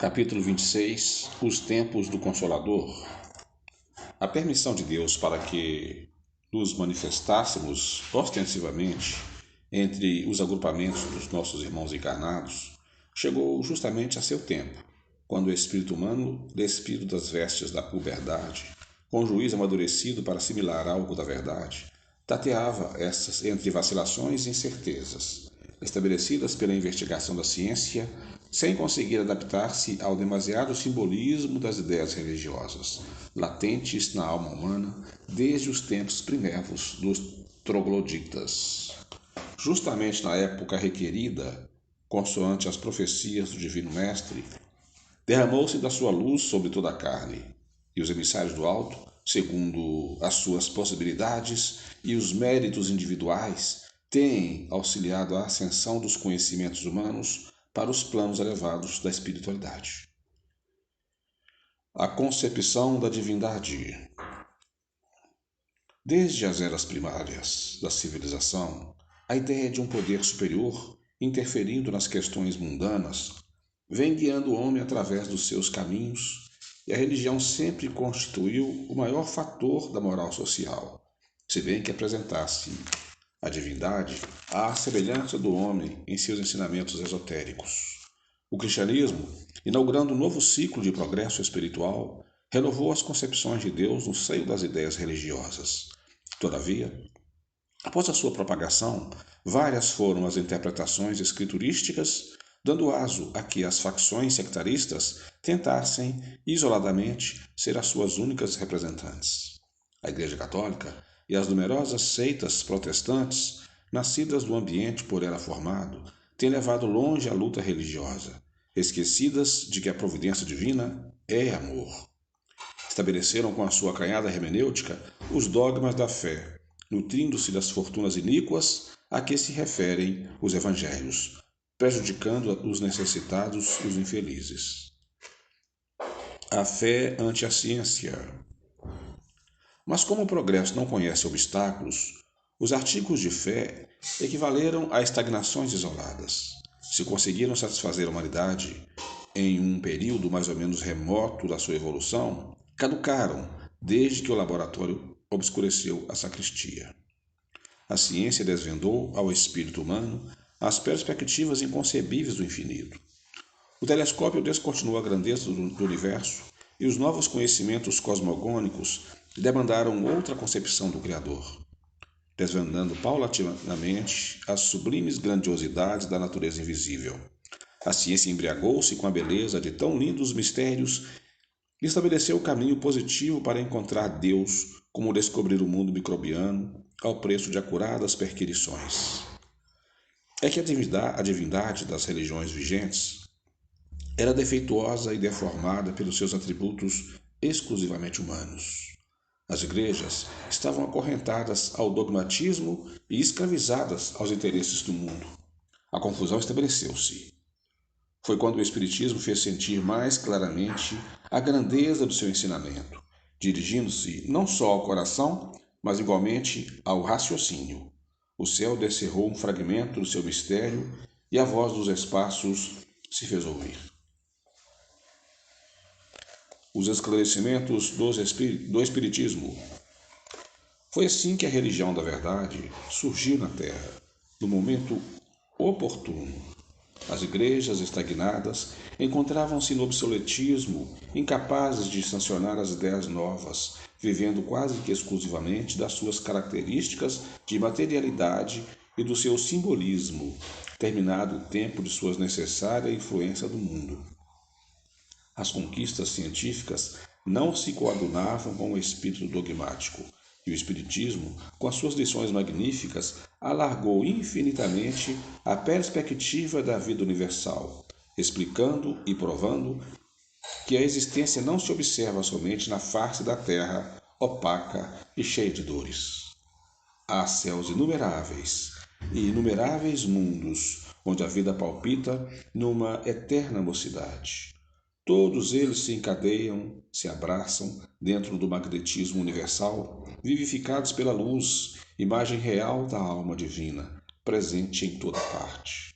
Capítulo 26. Os tempos do Consolador. A permissão de Deus para que nos manifestássemos ostensivamente entre os agrupamentos dos nossos irmãos encarnados chegou justamente a seu tempo, quando o espírito humano, despido das vestes da puberdade, com o juízo amadurecido para assimilar algo da verdade, tateava essas entre vacilações e incertezas, estabelecidas pela investigação da ciência, sem conseguir adaptar-se ao demasiado simbolismo das ideias religiosas, latentes na alma humana desde os tempos primevos dos trogloditas. Justamente na época requerida, consoante as profecias do Divino Mestre, derramou-se da sua luz sobre toda a carne, e os emissários do alto, segundo as suas possibilidades e os méritos individuais, têm auxiliado a ascensão dos conhecimentos humanos para os planos elevados da espiritualidade. A concepção da divindade. Desde as eras primárias da civilização, a ideia de um poder superior, interferindo nas questões mundanas, vem guiando o homem através dos seus caminhos, e a religião sempre constituiu o maior fator da moral social, se bem que apresentasse a divindade à semelhança do homem em seus ensinamentos esotéricos. O cristianismo, inaugurando um novo ciclo de progresso espiritual, renovou as concepções de Deus no seio das ideias religiosas. Todavia, após a sua propagação, várias foram as interpretações escriturísticas, dando aso a que as facções sectaristas tentassem, isoladamente, ser as suas únicas representantes. A Igreja Católica e as numerosas seitas protestantes, nascidas do ambiente por ela formado, têm levado longe a luta religiosa, esquecidas de que a providência divina é amor. Estabeleceram com a sua acanhada hermenêutica os dogmas da fé, nutrindo-se das fortunas iníquas a que se referem os evangelhos, prejudicando os necessitados e os infelizes. A fé ante a ciência. Mas como o progresso não conhece obstáculos, os artigos de fé equivaleram a estagnações isoladas. Se conseguiram satisfazer a humanidade em um período mais ou menos remoto da sua evolução, caducaram desde que o laboratório obscureceu a sacristia. A ciência desvendou ao espírito humano as perspectivas inconcebíveis do infinito. O telescópio descortinou a grandeza do universo e os novos conhecimentos cosmogônicos demandaram outra concepção do Criador, desvendando paulatinamente as sublimes grandiosidades da natureza invisível. A ciência embriagou-se com a beleza de tão lindos mistérios e estabeleceu o caminho positivo para encontrar Deus, como descobrir o mundo microbiano ao preço de acuradas perquirições. É que a divindade das religiões vigentes era defeituosa e deformada pelos seus atributos exclusivamente humanos. As igrejas estavam acorrentadas ao dogmatismo e escravizadas aos interesses do mundo. A confusão estabeleceu-se. Foi quando o Espiritismo fez sentir mais claramente a grandeza do seu ensinamento, dirigindo-se não só ao coração, mas igualmente ao raciocínio. O céu descerrou um fragmento do seu mistério e a voz dos espaços se fez ouvir. Os esclarecimentos do Espiritismo. Foi assim que a religião da verdade surgiu na Terra, no momento oportuno. As igrejas estagnadas encontravam-se no obsoletismo, incapazes de sancionar as ideias novas, vivendo quase que exclusivamente das suas características de materialidade e do seu simbolismo, terminado o tempo de sua necessária influência do mundo. As conquistas científicas não se coadunavam com o espírito dogmático, e o Espiritismo, com as suas lições magníficas, alargou infinitamente a perspectiva da vida universal, explicando e provando que a existência não se observa somente na face da terra opaca e cheia de dores. Há céus inumeráveis e inumeráveis mundos onde a vida palpita numa eterna mocidade. Todos eles se encadeiam, se abraçam dentro do magnetismo universal, vivificados pela luz, imagem real da alma divina, presente em toda parte.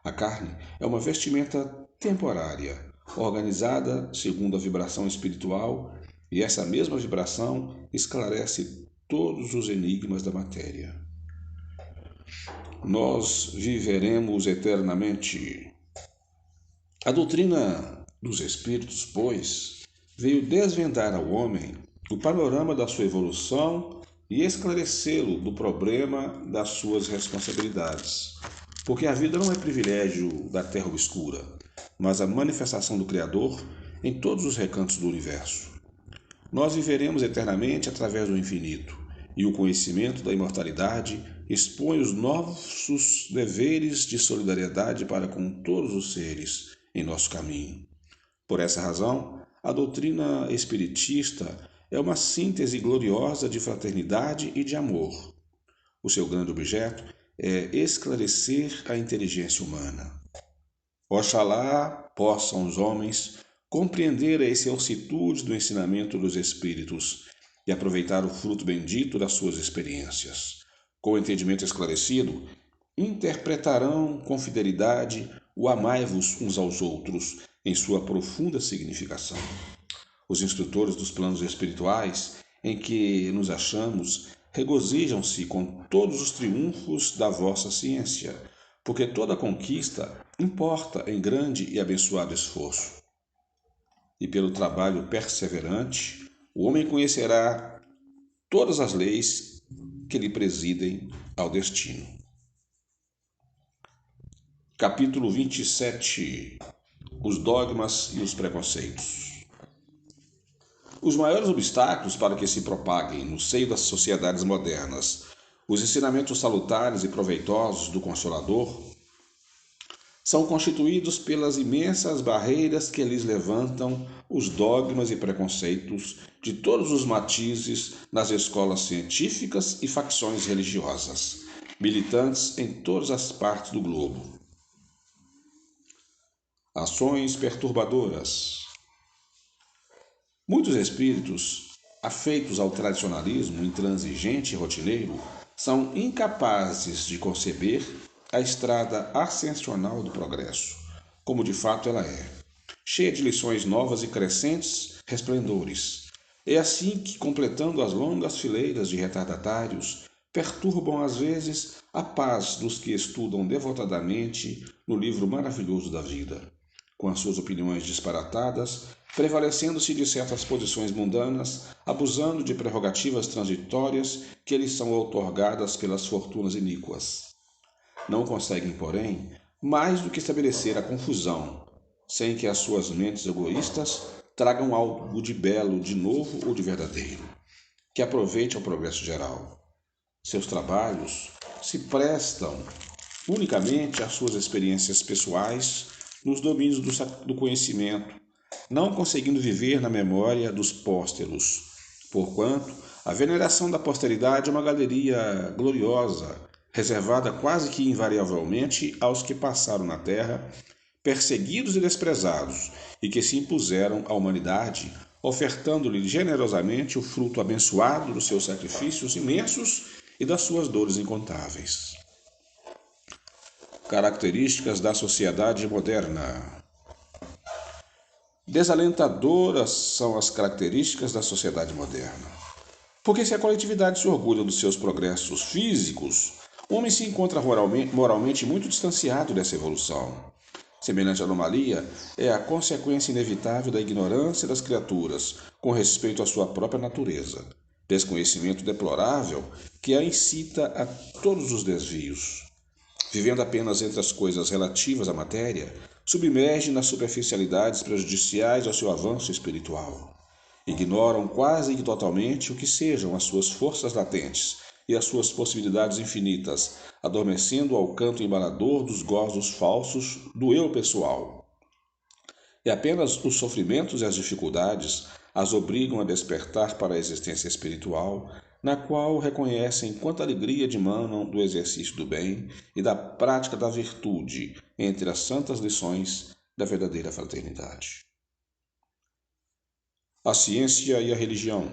A carne é uma vestimenta temporária, organizada segundo a vibração espiritual, e essa mesma vibração esclarece todos os enigmas da matéria. Nós viveremos eternamente. A doutrina dos espíritos, pois, veio desvendar ao homem o panorama da sua evolução e esclarecê-lo do problema das suas responsabilidades. Porque a vida não é privilégio da terra obscura, mas a manifestação do Criador em todos os recantos do universo. Nós viveremos eternamente através do infinito, e o conhecimento da imortalidade expõe os nossos deveres de solidariedade para com todos os seres em nosso caminho. Por essa razão, a doutrina espiritista é uma síntese gloriosa de fraternidade e de amor. O seu grande objeto é esclarecer a inteligência humana. Oxalá possam os homens compreender a excelsitude do ensinamento dos Espíritos e aproveitar o fruto bendito das suas experiências. Com o entendimento esclarecido, interpretarão com fidelidade o amai-vos uns aos outros em sua profunda significação. Os instrutores dos planos espirituais em que nos achamos regozijam-se com todos os triunfos da vossa ciência, porque toda conquista importa em grande e abençoado esforço. E pelo trabalho perseverante, o homem conhecerá todas as leis que lhe presidem ao destino. Capítulo 27. Os dogmas e os preconceitos. Os maiores obstáculos para que se propaguem no seio das sociedades modernas os ensinamentos salutares e proveitosos do Consolador são constituídos pelas imensas barreiras que lhes levantam os dogmas e preconceitos de todos os matizes nas escolas científicas e facções religiosas, militantes em todas as partes do globo. Ações perturbadoras. Muitos espíritos, afeitos ao tradicionalismo intransigente e rotineiro, são incapazes de conceber a estrada ascensional do progresso, como de fato ela é, cheia de lições novas e crescentes resplendores. É assim que, completando as longas fileiras de retardatários, perturbam às vezes a paz dos que estudam devotadamente no livro maravilhoso da vida, com as suas opiniões disparatadas, prevalecendo-se de certas posições mundanas, abusando de prerrogativas transitórias que lhes são outorgadas pelas fortunas iníquas. Não conseguem, porém, mais do que estabelecer a confusão, sem que as suas mentes egoístas tragam algo de belo, de novo ou de verdadeiro, que aproveite ao progresso geral. Seus trabalhos se prestam unicamente às suas experiências pessoais nos domínios do conhecimento, não conseguindo viver na memória dos pósteros, porquanto a veneração da posteridade é uma galeria gloriosa, reservada quase que invariavelmente aos que passaram na terra, perseguidos e desprezados, e que se impuseram à humanidade, ofertando-lhe generosamente o fruto abençoado dos seus sacrifícios imensos e das suas dores incontáveis. Características da sociedade moderna. Desalentadoras são as características da sociedade moderna. Porque se a coletividade se orgulha dos seus progressos físicos, o homem se encontra moralmente muito distanciado dessa evolução. Semelhante anomalia é a consequência inevitável da ignorância das criaturas com respeito à sua própria natureza, desconhecimento deplorável que a incita a todos os desvios. Vivendo apenas entre as coisas relativas à matéria, submerge nas superficialidades prejudiciais ao seu avanço espiritual. Ignoram quase que totalmente o que sejam as suas forças latentes e as suas possibilidades infinitas, adormecendo ao canto embalador dos gozos falsos do eu pessoal. E apenas os sofrimentos e as dificuldades as obrigam a despertar para a existência espiritual, na qual reconhecem quanta alegria dimanam do exercício do bem e da prática da virtude entre as santas lições da verdadeira fraternidade. A ciência e a religião.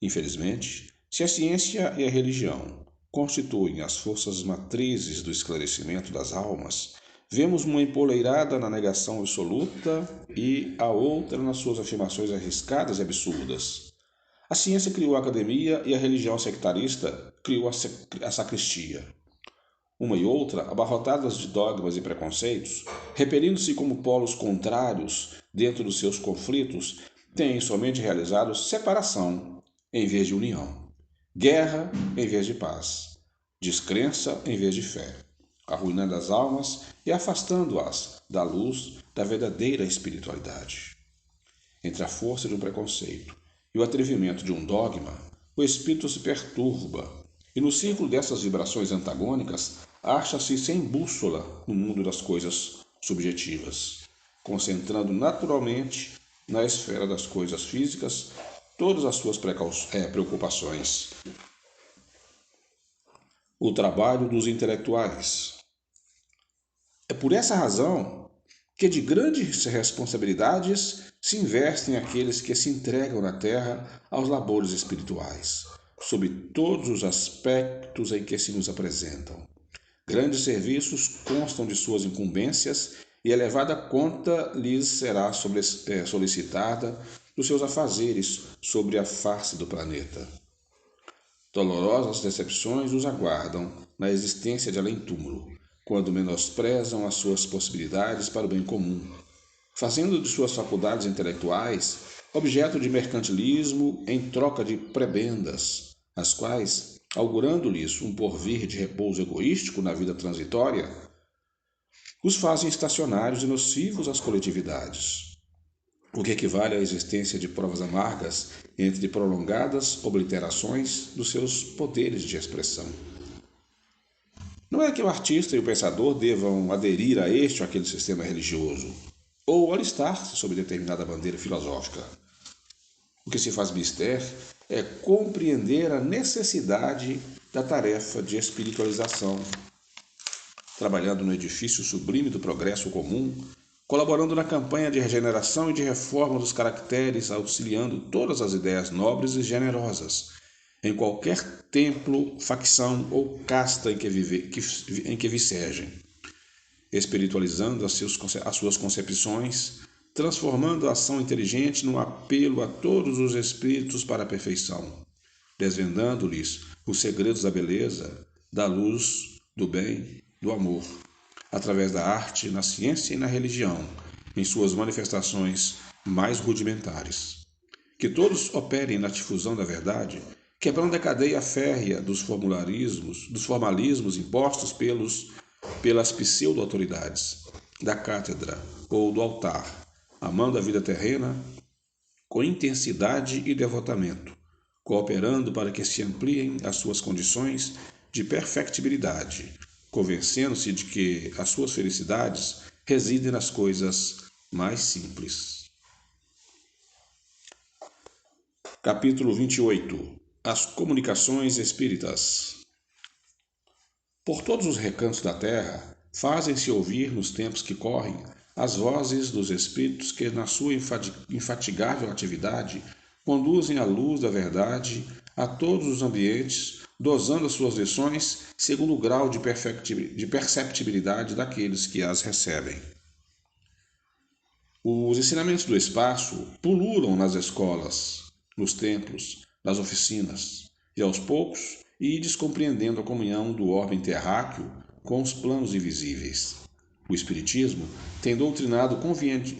Infelizmente, se a ciência e a religião constituem as forças matrizes do esclarecimento das almas, Vemos uma empoleirada na negação absoluta e a outra nas suas afirmações arriscadas e absurdas. A ciência criou a academia e a religião sectarista criou a sacristia. Uma e outra, abarrotadas de dogmas e preconceitos, repelindo-se como polos contrários dentro dos seus conflitos, têm somente realizado separação em vez de união, guerra em vez de paz, descrença em vez de fé, arruinando as almas e afastando-as da luz da verdadeira espiritualidade. Entre a força de um preconceito e o atrevimento de um dogma, o espírito se perturba, e no círculo dessas vibrações antagônicas, acha-se sem bússola no mundo das coisas subjetivas, concentrando naturalmente na esfera das coisas físicas todas as suas preocupações. O trabalho dos intelectuais. É por essa razão que de grandes responsabilidades se investem aqueles que se entregam na terra aos labores espirituais, sob todos os aspectos em que se nos apresentam. Grandes serviços constam de suas incumbências e elevada conta lhes será solicitada dos seus afazeres sobre a face do planeta. Dolorosas decepções os aguardam na existência de além-túmulo, quando menosprezam as suas possibilidades para o bem comum, fazendo de suas faculdades intelectuais objeto de mercantilismo em troca de prebendas, as quais, augurando-lhes um porvir de repouso egoístico na vida transitória, os fazem estacionários e nocivos às coletividades, o que equivale à existência de provas amargas entre prolongadas obliterações dos seus poderes de expressão. Não é que o artista e o pensador devam aderir a este ou aquele sistema religioso, ou alistar-se sob determinada bandeira filosófica. O que se faz mister é compreender a necessidade da tarefa de espiritualização, trabalhando no edifício sublime do progresso comum, colaborando na campanha de regeneração e de reforma dos caracteres, auxiliando todas as ideias nobres e generosas, em qualquer templo, facção ou casta em que vicejem, espiritualizando as suas concepções, transformando a ação inteligente num apelo a todos os espíritos para a perfeição, desvendando-lhes os segredos da beleza, da luz, do bem, do amor, através da arte, na ciência e na religião, em suas manifestações mais rudimentares. Que todos operem na difusão da verdade, quebrando a cadeia férrea dos formalismos impostos pelas pseudo-autoridades, da cátedra ou do altar, amando a vida terrena com intensidade e devotamento, cooperando para que se ampliem as suas condições de perfectibilidade, convencendo-se de que as suas felicidades residem nas coisas mais simples. Capítulo 28. As comunicações espíritas. Por todos os recantos da terra, fazem-se ouvir nos tempos que correm as vozes dos espíritos que, na sua infatigável atividade, conduzem a luz da verdade a todos os ambientes, dosando as suas lições segundo o grau de perceptibilidade daqueles que as recebem. Os ensinamentos do espaço pululam nas escolas, nos templos, nas oficinas, e aos poucos ides compreendendo a comunhão do orbe terráqueo com os planos invisíveis. O Espiritismo tem doutrinado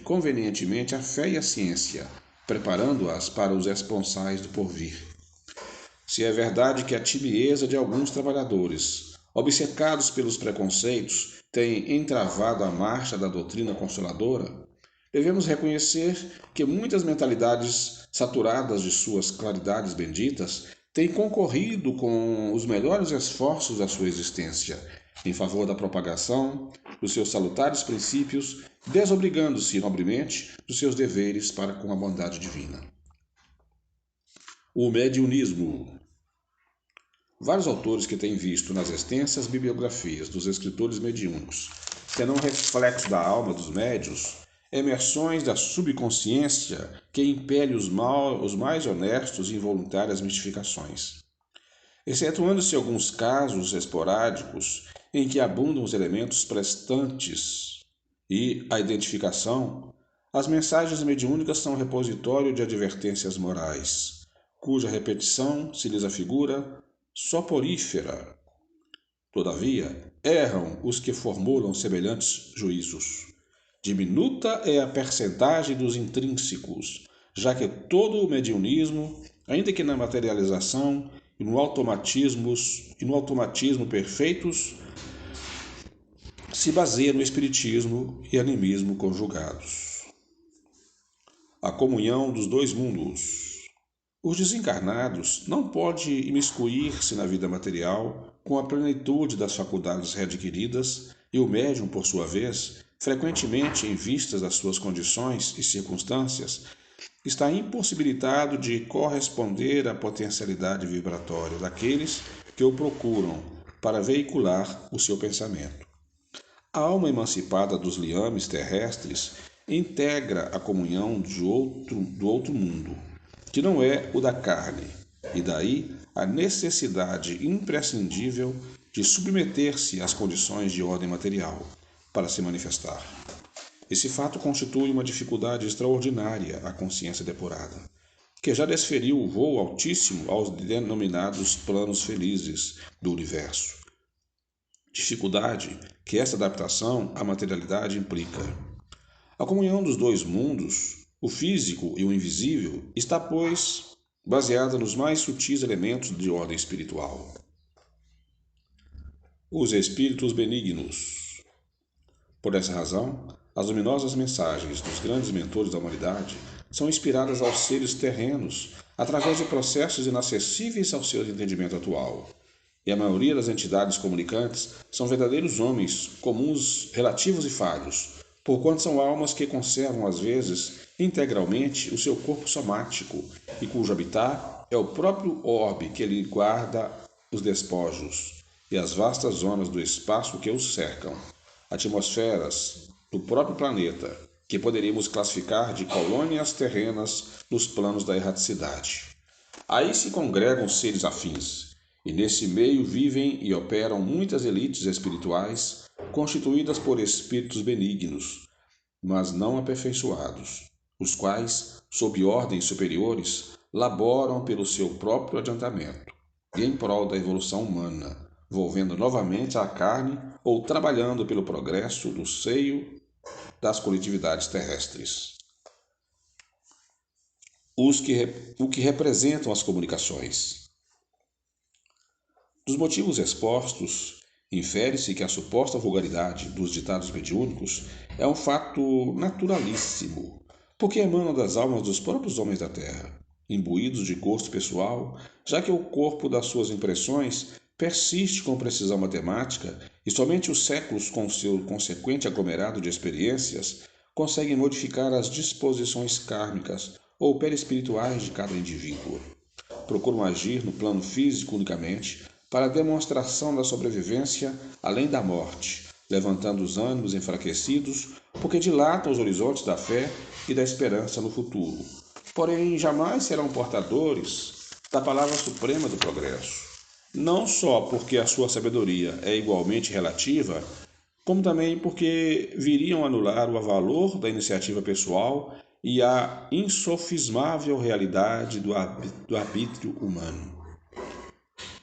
convenientemente a fé e a ciência, preparando-as para os esponsais do porvir. Se é verdade que a tibieza de alguns trabalhadores, obcecados pelos preconceitos, tem entravado a marcha da doutrina consoladora, devemos reconhecer que muitas mentalidades saturadas de suas claridades benditas têm concorrido com os melhores esforços da sua existência em favor da propagação dos seus salutares princípios, desobrigando-se nobremente dos seus deveres para com a bondade divina. O mediunismo. Vários autores que têm visto nas extensas bibliografias dos escritores mediúnicos, senão reflexo da alma dos médios, emersões da subconsciência que impele os mais honestos e involuntárias mistificações. Excetuando-se alguns casos esporádicos em que abundam os elementos prestantes e a identificação, as mensagens mediúnicas são repositório de advertências morais, cuja repetição se lhes afigura soporífera. Todavia, erram os que formulam semelhantes juízos. Diminuta é a percentagem dos intrínsecos, já que todo o mediunismo, ainda que na materialização e no automatismo perfeitos, se baseia no espiritismo e animismo conjugados. A comunhão dos dois mundos. Os desencarnados não podem imiscuir-se na vida material com a plenitude das faculdades readquiridas e o médium, por sua vez, frequentemente em vistas das suas condições e circunstâncias, está impossibilitado de corresponder à potencialidade vibratória daqueles que o procuram para veicular o seu pensamento. A alma emancipada dos liames terrestres integra a comunhão do outro mundo, que não é o da carne, e daí a necessidade imprescindível de submeter-se às condições de ordem material para se manifestar. Esse fato constitui uma dificuldade extraordinária à consciência depurada, que já desferiu o voo altíssimo aos denominados planos felizes do universo. Dificuldade que essa adaptação à materialidade implica. A comunhão dos dois mundos, o físico e o invisível, está, pois, baseada nos mais sutis elementos de ordem espiritual. Os espíritos benignos. Por essa razão, as luminosas mensagens dos grandes mentores da humanidade são inspiradas aos seres terrenos através de processos inacessíveis ao seu entendimento atual. E a maioria das entidades comunicantes são verdadeiros homens comuns, relativos e falhos, porquanto são almas que conservam, às vezes, integralmente o seu corpo somático e cujo habitat é o próprio orbe que lhe guarda os despojos e as vastas zonas do espaço que os cercam, atmosferas do próprio planeta, que poderíamos classificar de colônias terrenas nos planos da erraticidade. Aí se congregam seres afins, e nesse meio vivem e operam muitas elites espirituais constituídas por espíritos benignos, mas não aperfeiçoados, os quais, sob ordens superiores, laboram pelo seu próprio adiantamento e em prol da evolução humana, volvendo novamente à carne ou trabalhando pelo progresso do seio das coletividades terrestres. O que representam as comunicações. Dos motivos expostos, infere-se que a suposta vulgaridade dos ditados mediúnicos é um fato naturalíssimo, porque emanam das almas dos próprios homens da terra, imbuídos de gosto pessoal, já que o corpo das suas impressões persiste com precisão matemática e somente os séculos com seu consequente aglomerado de experiências conseguem modificar as disposições kármicas ou perispirituais de cada indivíduo. Procuram agir no plano físico unicamente para a demonstração da sobrevivência além da morte, levantando os ânimos enfraquecidos, porque dilatam os horizontes da fé e da esperança no futuro. Porém, jamais serão portadores da palavra suprema do progresso, não só porque a sua sabedoria é igualmente relativa, como também porque viriam anular o valor da iniciativa pessoal e a insofismável realidade do arbítrio humano.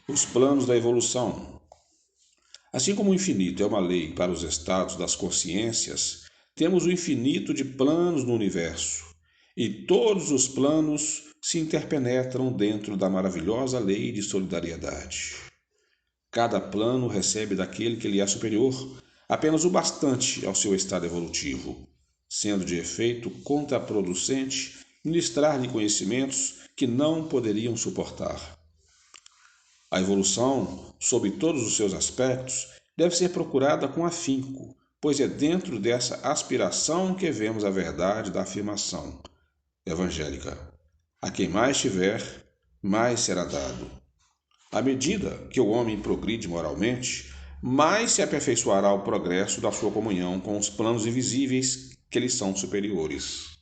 Os planos da evolução. Assim como o infinito é uma lei para os estados das consciências, temos o infinito de planos no universo, e todos os planos se interpenetram dentro da maravilhosa lei de solidariedade. Cada plano recebe daquele que lhe é superior apenas o bastante ao seu estado evolutivo, sendo de efeito contraproducente ministrar-lhe conhecimentos que não poderiam suportar. A evolução, sob todos os seus aspectos, deve ser procurada com afinco, pois é dentro dessa aspiração que vemos a verdade da afirmação evangélica. A quem mais tiver, mais será dado. À medida que o homem progride moralmente, mais se aperfeiçoará o progresso da sua comunhão com os planos invisíveis que lhe são superiores.